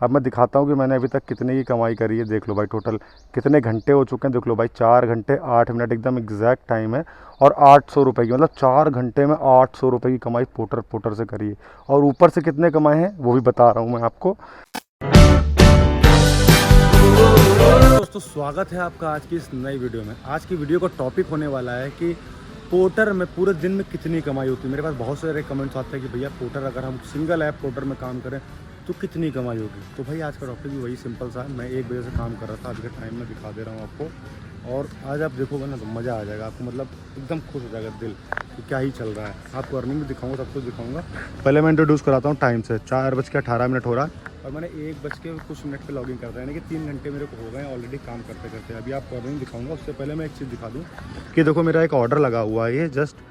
अब मैं दिखाता हूँ कि मैंने अभी तक कितने की कमाई करी है। देख लो भाई, टोटल कितने घंटे हो चुके हैं। देख लो भाई, 4 घंटे 8 मिनट एकदम एग्जैक्ट टाइम है। और 800 रुपये की, मतलब 4 घंटे में 800 रुपये की कमाई पोर्टर पोर्टर से करी है। और ऊपर से कितने कमाए हैं वो भी बता रहा हूँ मैं आपको। दोस्तों, स्वागत है आपका आज की इस नई वीडियो में। आज की वीडियो का टॉपिक होने वाला है कि पोर्टर में पूरे दिन में कितनी कमाई होती है। मेरे पास बहुत सारे कमेंट्स आते हैं कि भैया पोर्टर, अगर हम सिंगल ऐप पोर्टर में काम करें तो कितनी कमाई होगी। तो भाई आज का टॉपिक भी वही सिंपल सा है। मैं 1 बजे से काम कर रहा था, अभी के टाइम में दिखा दे रहा हूँ आपको। और आज आप देखोगे ना तो मज़ा आ जाएगा आपको, मतलब एकदम खुश हो जाएगा दिल कि क्या ही चल रहा है। आपको अर्निंग भी दिखाऊंगा, सब कुछ दिखाऊंगा। पहले मैं इंट्रोड्यूस कराता हूँ टाइम से। 4:18 हो रहा है और मैंने 1:कुछ पे लॉगिन करता है, यानी कि 3 घंटे मेरे को हो गए ऑलरेडी काम करते करते। अभी आपको अर्निंग दिखाऊंगा, उससे पहले मैं एक चीज़ दिखा दूँ कि देखो मेरा एक ऑर्डर लगा हुआ है। ये जस्ट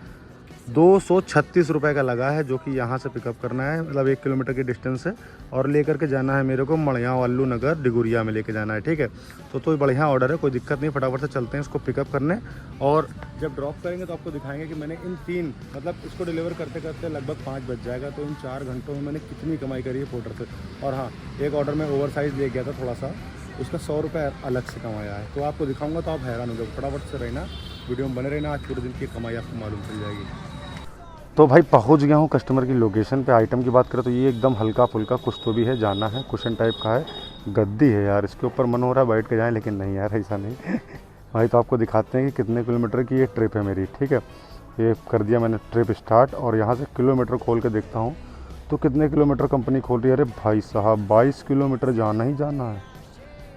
236 रुपये का लगा है, जो कि यहाँ से पिकअप करना है, मतलब 1 किलोमीटर की डिस्टेंस है। और लेकर के जाना है मेरे को मड़िया वल्लू नगर डिगुरिया में लेके जाना है, ठीक है। तो बढ़िया ऑर्डर है, कोई दिक्कत नहीं। फटाफट से चलते हैं इसको पिकअप करने। और जब ड्रॉप करेंगे तो आपको दिखाएंगे कि मैंने इन 3, मतलब इसको डिलीवर करते करते लगभग 5 बज जाएगा। तो इन 4 घंटों में मैंने कितनी कमाई करी है पोर्टर से। और हाँ, एक ऑर्डर में ओवर साइज़ ले गया था थोड़ा सा, उसका 100 रुपये अलग से कमाया है। तो आपको दिखाऊंगा तो आप हैरान हो जाओगे। फटाफट से रहना, वीडियो में बने रहना। आज पूरे दिन की कमाई आपको मालूम चल जाएगी। तो भाई पहुंच गया हूं कस्टमर की लोकेशन पे। आइटम की बात करें तो ये एकदम हल्का फुल्का कुछ तो भी है, जाना है, कुशन टाइप का है, गद्दी है यार। इसके ऊपर मन हो रहा है बैठ के जाएं, लेकिन नहीं यार, ऐसा नहीं। भाई तो आपको दिखाते हैं कि कितने किलोमीटर की ये ट्रिप है मेरी, ठीक है। ये कर दिया मैंने ट्रिप स्टार्ट, और यहाँ से किलोमीटर खोल के देखता हूँ तो कितने किलोमीटर कंपनी खोल रही है। अरे भाई साहब, 22 किलोमीटर जाना ही जाना है।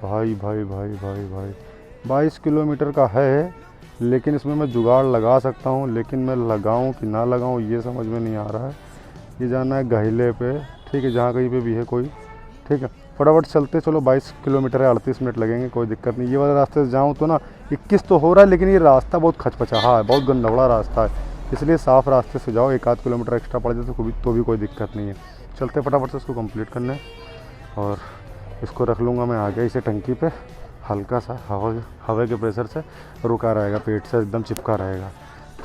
भाई भाई भाई भाई भाई 22 किलोमीटर का है, लेकिन इसमें मैं जुगाड़ लगा सकता हूँ, लेकिन मैं लगाऊँ कि ना लगाऊँ ये समझ में नहीं आ रहा है। ये जाना है गहिले पे, ठीक है, जहाँ कहीं पे भी है कोई, ठीक है। फटाफट चलते चलो। 22 किलोमीटर है, 38 मिनट लगेंगे, कोई दिक्कत नहीं। ये वाले रास्ते से जाऊँ तो ना 21 तो हो रहा है, लेकिन ये रास्ता बहुत खचपचा है, बहुत गंदौड़ा रास्ता है। इसलिए साफ़ रास्ते से जाओ, 1 आध किलोमीटर एक्स्ट्रा पड़ जाए तो भी कोई दिक्कत नहीं है। चलते फटाफट से इसको कंप्लीट करने। और इसको रख लूँगा मैं आगे इसे टंकी पे, हल्का सा हवा के प्रेशर से रुका रहेगा, पेट से एकदम चिपका रहेगा।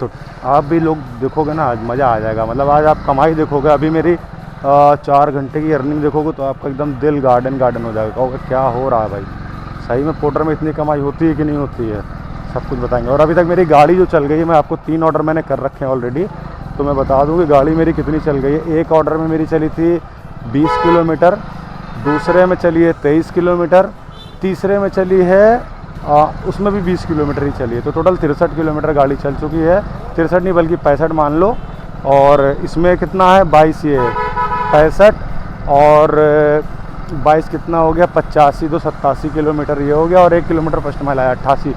तो आप भी लोग देखोगे ना, आज मज़ा आ जाएगा। मतलब आज आप कमाई देखोगे, अभी मेरी 4 घंटे की अर्निंग देखोगे तो आपका एकदम दिल गार्डन हो जाएगा। कहोगे क्या हो रहा है भाई, सही में पोर्टर में इतनी कमाई होती है कि नहीं होती है, सब कुछ बताएंगे। और अभी तक मेरी गाड़ी जो चल गई है, मैं आपको 3 ऑर्डर मैंने कर रखे हैं ऑलरेडी, तो मैं बता दूँ कि गाड़ी मेरी कितनी चल गई है। एक ऑर्डर में मेरी चली थी 20 किलोमीटर, दूसरे में चली है 23 किलोमीटर, तीसरे में चली है उसमें भी 20 किलोमीटर ही चली है। तो टोटल 63 किलोमीटर गाड़ी चल चुकी है। 63 नहीं बल्कि 65 मान लो। और इसमें कितना है 22, ये 65 और 22 कितना हो गया 85, 287 किलोमीटर ये हो गया। और 1 किलोमीटर फर्स्ट माइल आया 88।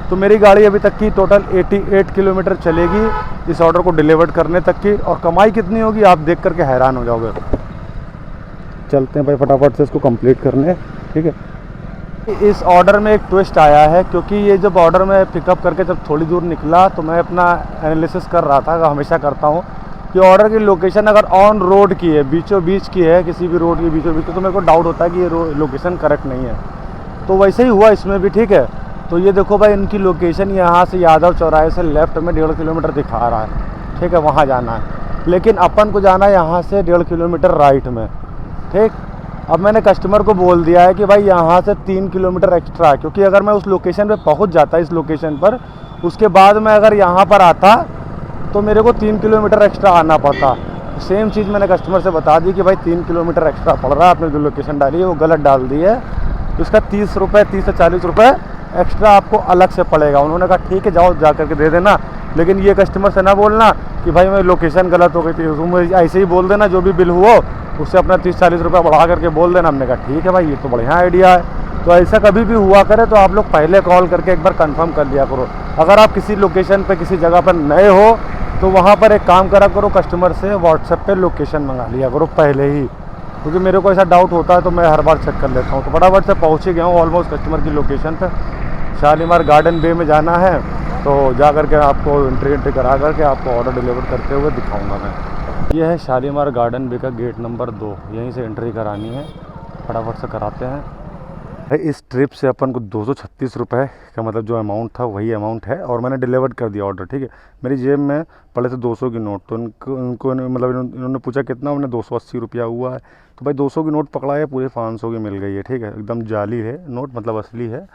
तो मेरी गाड़ी अभी तक की टोटल 88 किलोमीटर चलेगी इस ऑर्डर को डिलीवर करने तक की। और कमाई कितनी होगी आप देख करके हैरान हो जाओगे। चलते हैं भाई फटाफट से इसको कंप्लीट करने, ठीक है। इस ऑर्डर में एक ट्विस्ट आया है, क्योंकि ये जब ऑर्डर में पिकअप करके जब थोड़ी दूर निकला तो मैं अपना एनालिसिस कर रहा था, हमेशा करता हूँ, कि ऑर्डर की लोकेशन अगर ऑन रोड की है, बीचों बीच की है, किसी भी रोड की बीचों बीच, तो मेरे को डाउट होता है कि ये लोकेशन करेक्ट नहीं है। तो वैसे ही हुआ इसमें भी, ठीक है। तो ये देखो भाई, इनकी लोकेशन यहाँ से यादव चौराहे से लेफ्ट में 1.5 किलोमीटर दिखा रहा है, ठीक है, वहाँ जाना है। लेकिन अपन को जाना है यहाँ से 1.5 किलोमीटर राइट में, ठीक। अब मैंने कस्टमर को बोल दिया है कि भाई यहाँ से 3 किलोमीटर एक्स्ट्रा है, क्योंकि अगर मैं उस लोकेशन पे पहुँच जाता इस लोकेशन पर, उसके बाद मैं अगर यहाँ पर आता तो मेरे को 3 किलोमीटर एक्स्ट्रा आना पड़ता। सेम चीज़ मैंने कस्टमर से बता दी कि भाई 3 किलोमीटर एक्स्ट्रा पड़ रहा है, आपने जो लोकेशन डाली है वो गलत डाल दी है, उसका 30 से 40 रुपये एक्स्ट्रा आपको अलग से पड़ेगा। उन्होंने कहा ठीक है, जाओ जा करके दे देना, लेकिन ये कस्टमर से ना बोलना कि भाई मैं लोकेशन गलत हो गई थी। तुम ऐसे ही बोल देना, जो भी बिल हुआ उससे अपना 30-40 रुपये बढ़ा करके बोल देना। हमने कहा ठीक है भाई, ये तो बढ़िया आइडिया है। तो ऐसा कभी भी हुआ करे तो आप लोग पहले कॉल करके एक बार कंफर्म कर लिया करो। अगर आप किसी लोकेशन पे किसी जगह पर नए हो तो वहाँ पर एक काम करा करो, कस्टमर से व्हाट्सएप पे लोकेशन मंगा लिया करो पहले ही, क्योंकि मेरे को ऐसा डाउट होता है तो मैं हर बार चेक कर लेता हूँ। तो फटाफट से पहुँच ही गया हूँ ऑलमोस्ट कस्टमर की लोकेशन पर। शालीमार गार्डन बे में जाना है, तो जा करके आपको एंट्री करा करके आपको ऑर्डर डिलीवर करते हुए दिखाऊँगा मैं। ये है शालीमार गार्डन बे का गेट नंबर 2, यहीं से एंट्री करानी है। फटाफट से कराते हैं। भाई इस ट्रिप से अपन को 236 रुपये का मतलब जो अमाउंट था वही अमाउंट है, और मैंने डिलीवर कर दिया ऑर्डर। ठीक है, मेरी जेब में पड़े थे 200 की नोट, तो उनको मतलब इन्होंने पूछा कितना, उन्हें 280 रुपया हुआ है। तो भाई 200 की नोट पकड़ाए, पूरे 500 की मिल गई है। ठीक है, एकदम जाली है नोट, मतलब असली है।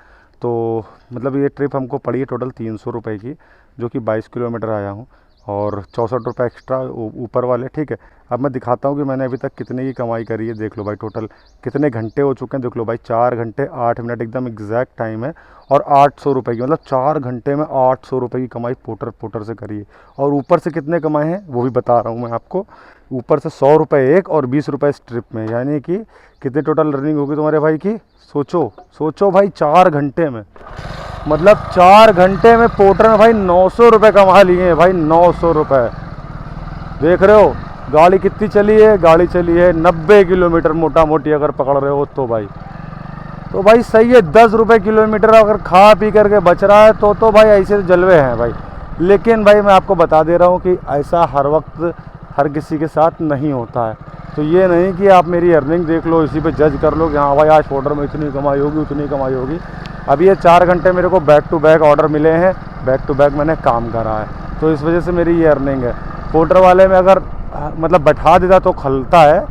तो मतलब ये ट्रिप हमको पड़ी है टोटल 300 रुपये की, जो कि 22 किलोमीटर आया हूँ, और 64 रुपये एक्स्ट्रा ऊपर वाले। ठीक है, अब मैं दिखाता हूँ कि मैंने अभी तक कितने की कमाई करी है। देख लो भाई टोटल कितने घंटे हो चुके हैं, देख लो भाई 4 घंटे 8 मिनट एकदम एग्जैक्ट टाइम है, और 800 रुपये की, मतलब 4 घंटे में 800 रुपये की कमाई पोटर से करी है। और ऊपर से कितने कमाए हैं वो भी बता रहा हूँ मैं आपको। ऊपर से 100 रुपये एक और 20 रुपये इस ट्रिप में, यानी कि कितनी टोटल अर्निंग होगी तुम्हारे भाई की। सोचो भाई 4 घंटे में, मतलब 4 घंटे में पोर्टर में भाई 900 रुपये कमा लिए हैं भाई, 900 रुपये। देख रहे हो गाड़ी कितनी चली है, गाड़ी चली है 90 किलोमीटर मोटा मोटी अगर पकड़ रहे हो तो भाई सही है। 10 रुपये किलोमीटर अगर खा पी करके बच रहा है तो भाई ऐसे जलवे हैं भाई। लेकिन भाई मैं आपको बता दे रहा हूँ कि ऐसा हर वक्त हर किसी के साथ नहीं होता है। तो ये नहीं कि आप मेरी अर्निंग देख लो इसी पे जज कर लो कि हाँ भाई आज पोर्टर में इतनी कमाई होगी उतनी कमाई होगी। अभी ये 4 घंटे मेरे को बैक टू बैक ऑर्डर मिले हैं, बैक टू बैक मैंने काम करा है, तो इस वजह से मेरी ये अर्निंग है। पोर्टर वाले में अगर मतलब बैठा देता तो खलता है,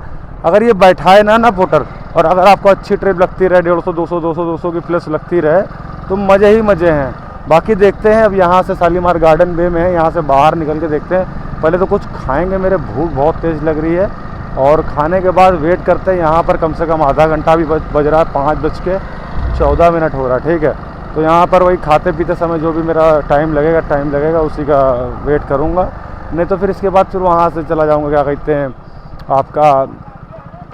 अगर ये बैठाए ना पोर्टर, और अगर आपको अच्छी ट्रिप लगती रहे 150 200 की प्लस लगती रहे तो मज़े ही मज़े हैं। बाकी देखते हैं, अब यहाँ से शालीमार गार्डन वे में है, यहाँ से बाहर निकल के देखते हैं। पहले तो कुछ खाएंगे, मेरे भूख बहुत तेज़ लग रही है, और खाने के बाद वेट करते हैं। यहाँ पर कम से कम आधा घंटा भी बज रहा है, 5:14 हो रहा है। ठीक है, तो यहाँ पर वही खाते पीते समय जो भी मेरा टाइम लगेगा उसी का वेट करूँगा। नहीं तो फिर इसके बाद फिर वहाँ से चला जाऊँगा, क्या कहते हैं आपका,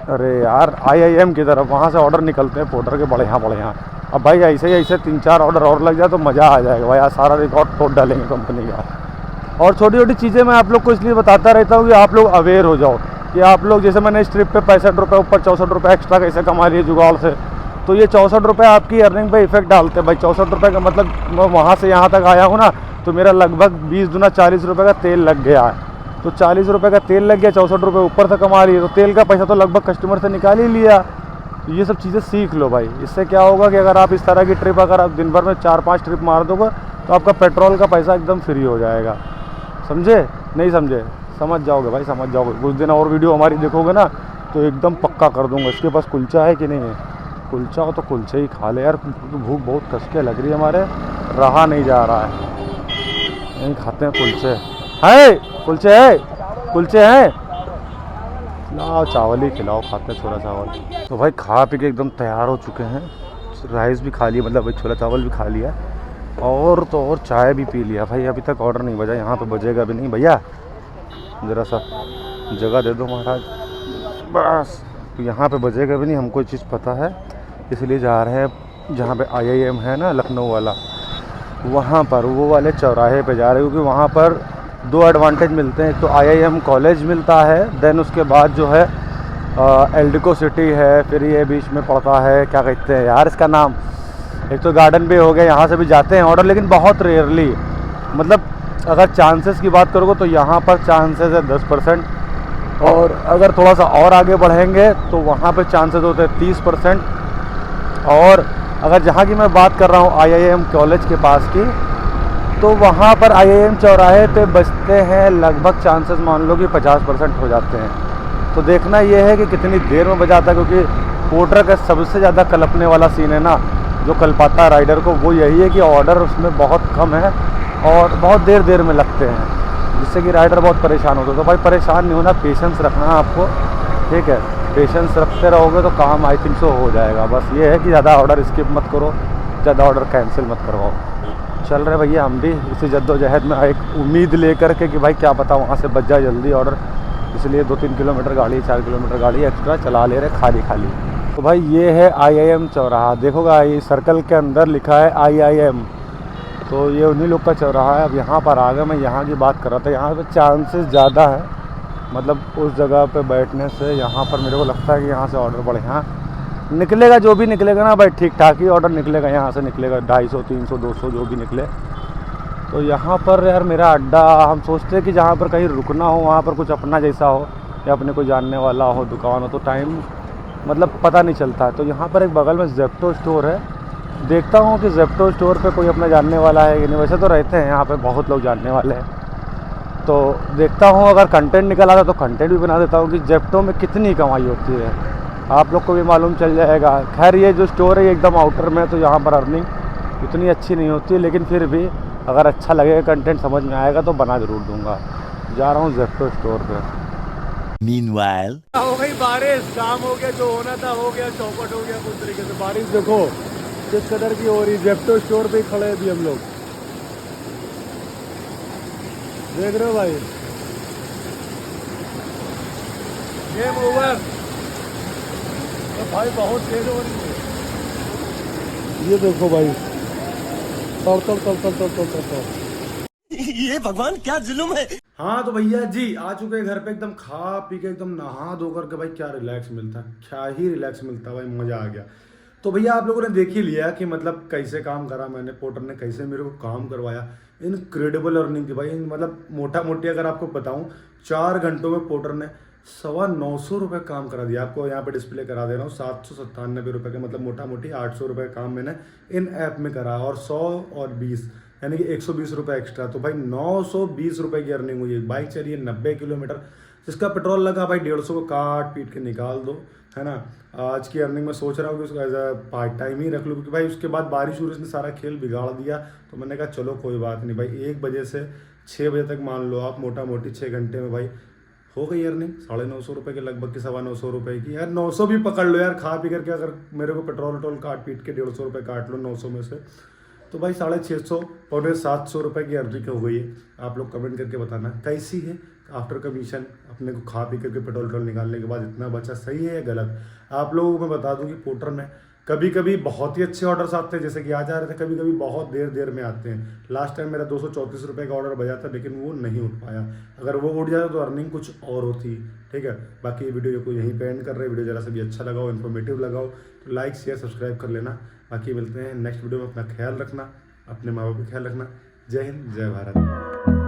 अरे यार IIM की तरफ, वहाँ से ऑर्डर निकलते हैं पोर्टर के बड़े यहाँ। अब भाई ऐसे 3-4 ऑर्डर और लग जाए तो मज़ा आ जाएगा भाई, आज सारा रिकॉर्ड तोड़ डालेंगे कंपनी का। और छोटी छोटी चीज़ें मैं आप लोग को इसलिए बताता रहता हूँ कि आप लोग अवेयर हो जाओ, कि आप लोग जैसे मैंने इस ट्रिप पे 65 रुपये ऊपर 64 रुपये एक्स्ट्रा कैसे कमा लिए जुगाड़ से, तो ये 64 रुपये आपकी अर्निंग पे इफेक्ट डालते हैं भाई। 64 रुपये का मतलब मैं वहाँ से यहाँ तक आया हूँ ना, तो मेरा लगभग 20 दूना 40 रुपये का तेल लग गया है। तो 40 रुपये का तेल लग गया, 64 रुपये ऊपर से कमा लिए, तो तेल का पैसा तो लगभग कस्टमर से निकाल ही लिया। तो ये सब चीज़ें सीख लो भाई, इससे क्या होगा कि अगर आप इस तरह की ट्रिप अगर आप दिन भर में 4-5 ट्रिप मार दोगे तो आपका पेट्रोल का पैसा एकदम फ्री हो जाएगा। समझे? नहीं समझे? समझ जाओगे भाई, समझ जाओगे। कुछ दिन और वीडियो हमारी देखोगे ना तो एकदम पक्का कर दूंगा। इसके पास कुलचा है कि नहीं है? कुलचा हो तो कुलचे ही खा ले यार, भूख बहुत कस के लग रही है, हमारे रहा नहीं जा रहा है। नहीं खाते हैं कुलचे, है कुलचे हैं, लाओ चावल ही खिलाओ, खाते हैं छोला चावल। तो भाई खा पी के एकदम तैयार हो चुके हैं, राइस भी खा लिया, मतलब भाई छोला चावल भी खा लिया, और तो और चाय भी पी लिया। भाई अभी तक ऑर्डर नहीं बजा, यहाँ पे बजेगा भी नहीं। भैया ज़रा सा जगह दे दो महाराज, बस। तो यहाँ पे बजेगा भी नहीं, हमको ये चीज़ पता है, इसलिए जा रहे हैं जहाँ पे IIM है ना लखनऊ वाला, वहाँ पर वो वाले चौराहे पे जा रहे हैं, क्योंकि वहाँ पर 2 एडवांटेज मिलते हैं। एक तो IIM कॉलेज मिलता है, देन उसके बाद जो है एल्डिको सिटी है, फिर ये बीच में पड़ता है, क्या कहते हैं यार इसका नाम, एक तो गार्डन भी हो गया, यहाँ से भी जाते हैं ऑर्डर, लेकिन बहुत रेयरली। मतलब अगर चांसेस की बात करोगे तो यहाँ पर चांसेस है 10%, और अगर थोड़ा सा और आगे बढ़ेंगे तो वहाँ पे चांसेस होते हैं 30%। और अगर जहाँ की मैं बात कर रहा हूँ IIM कॉलेज के पास की, तो वहाँ पर IIM चौराहे पे बचते हैं लगभग चांसेस मान लो कि 50% हो जाते हैं। तो देखना ये है कि कितनी देर में बजाता है, क्योंकि पोर्टर का सबसे ज़्यादा कलपने वाला सीन है ना, जो कल पाता है राइडर को, वो यही है कि ऑर्डर उसमें बहुत कम है और बहुत देर में लगते हैं, जिससे कि राइडर बहुत परेशान होता है। तो भाई परेशान नहीं होना, पेशेंस रखना है आपको, ठीक है। पेशेंस रखते रहोगे तो काम आई थिंक सो हो जाएगा। बस ये है कि ज़्यादा ऑर्डर स्किप मत करो, ज़्यादा ऑर्डर कैंसिल मत करवाओ। चल रहे भैया हम भी इसी जद्दोजहद में, एक उम्मीद लेकर के कि भाई क्या पता वहाँ से बच जाए जल्दी ऑर्डर, इसलिए 2-3 किलोमीटर गाड़ी 4 किलोमीटर गाड़ी एक्स्ट्रा चला ले रहे खाली। तो भाई ये है IIM चौराहा, देखोगा ये सर्कल के अंदर लिखा है IIM, तो ये उन्हीं लोग का चौराहा है। अब यहाँ पर आ गए, मैं यहाँ की बात कर रहा था, यहाँ पे चांसेस ज़्यादा है, मतलब उस जगह पे बैठने से यहाँ पर मेरे को लगता है कि यहाँ से ऑर्डर बढ़िया निकलेगा, जो भी निकलेगा ना भाई ठीक ठाक ही ऑर्डर निकलेगा, यहाँ से निकलेगा 250, 300, 200 जो भी निकले। तो यहाँ पर यार मेरा अड्डा, हम सोचते हैं कि जहाँ पर कहीं रुकना हो वहाँ पर कुछ अपना जैसा हो या अपने को जानने वाला हो, दुकान हो, तो टाइम मतलब पता नहीं चलता। तो यहाँ पर एक बगल में जेप्टो स्टोर है, देखता हूँ कि जेप्टो स्टोर पे कोई अपना जानने वाला है कि नहीं। वैसे तो रहते हैं यहाँ पे बहुत लोग जानने वाले हैं, तो देखता हूँ अगर कंटेंट निकल आता तो कंटेंट भी बना देता हूँ कि जेप्टो में कितनी कमाई होती है, आप लोग को भी मालूम चल जाएगा। खैर ये जो स्टोर है ये एकदम आउटर में है, तो यहाँ पर अर्निंग इतनी अच्छी नहीं होती है, लेकिन फिर भी अगर अच्छा लगेगा कंटेंट समझ में आएगा तो बना ज़रूर दूँगा। जा रहा हूँ जेप्टो स्टोर पर। Meanwhile, हो गई बारिश, काम हो गया, जो होना था हो गया, चौपट हो गया पूरी तरीके से। बारिश देखो किस कदर की हो रही। जेप्टो स्टोर पे ही खड़े हैं अभी हम लोग, देख रहे हो भाई। Game over. तो भाई बहुत तेज हो रही है, ये देखो भाई, तड़ तड़ तड़ तड़ तड़ तड़ तड़ तड़। ये भगवान क्या जुल्म है। हाँ तो भैया जी आ चुके हैं घर पे, एकदम खा पी के एकदम नहा धो करके। भाई क्या रिलैक्स मिलता है, क्या ही रिलैक्स मिलता है भाई, मज़ा आ गया। तो भैया आप लोगों ने देख ही लिया कि मतलब कैसे काम करा मैंने, पोर्टर ने कैसे मेरे को काम करवाया। इनक्रेडिबल अर्निंग थी भाई, मतलब मोटा मोटी अगर आपको बताऊं 4 घंटों में पोर्टर ने 950 रुपये काम करा दिया। आपको यहाँ पे डिस्प्ले करा दे रहा हूँ 797 रुपये का, मतलब मोटा मोटी 800 रुपये का काम मैंने इन ऐप में करा, और 100 और 20 यानी कि 120 रुपये एक्स्ट्रा। तो भाई 920 रुपये की अर्निंग हुई है। बाइक चलिए 90 किलोमीटर, जिसका पेट्रोल लगा भाई 150 को काट पीट के निकाल दो, है ना। आज की अर्निंग मैं सोच रहा हूँ कि उसको एज अ पार्ट टाइम ही रख लूँ, क्योंकि भाई उसके बाद बारिश उरिश ने सारा खेल बिगाड़ दिया। तो मैंने कहा चलो कोई बात नहीं भाई, 1 बजे से 6 बजे तक मान लो आप, मोटा मोटी 6 घंटे में भाई हो गई अर्निंग 950 रुपये के लगभग की, 925 रुपये की। यार 900 भी पकड़ लो यार, खा पी करके अगर मेरे को पेट्रोल वट्रोल काट पीट के 150 रुपये काट लो 900 में से, तो भाई 650 पौने 700 रुपये की अर्निंग हो गई है। आप लोग कमेंट करके बताना कैसी है आफ्टर कमीशन, अपने को खा पी करके पेट्रोल वट्रोल निकालने के बाद इतना बचा, सही है या गलत। आप लोगों को मैं बता दूं कि पोर्टर में कभी कभी बहुत ही अच्छे ऑर्डर्स आते हैं, जैसे कि आज आ रहे थे, कभी कभी बहुत देर में आते हैं। लास्ट टाइम मेरा 234 रुपये का ऑर्डर बजा था, लेकिन वो नहीं उठ पाया। अगर वो उठ जाता तो अर्निंग कुछ और होती, ठीक है। बाकी वीडियो को यहीं पे एंड कर रहे हैं। वीडियो जरा से भी अच्छा लगाओ, इन्फॉर्मेटिव लगाओ तो लाइक शेयर सब्सक्राइब कर लेना। बाकी मिलते हैं नेक्स्ट वीडियो में। अपना ख्याल रखना, अपने माँ बाप का ख्याल रखना। जय हिंद, जय भारत।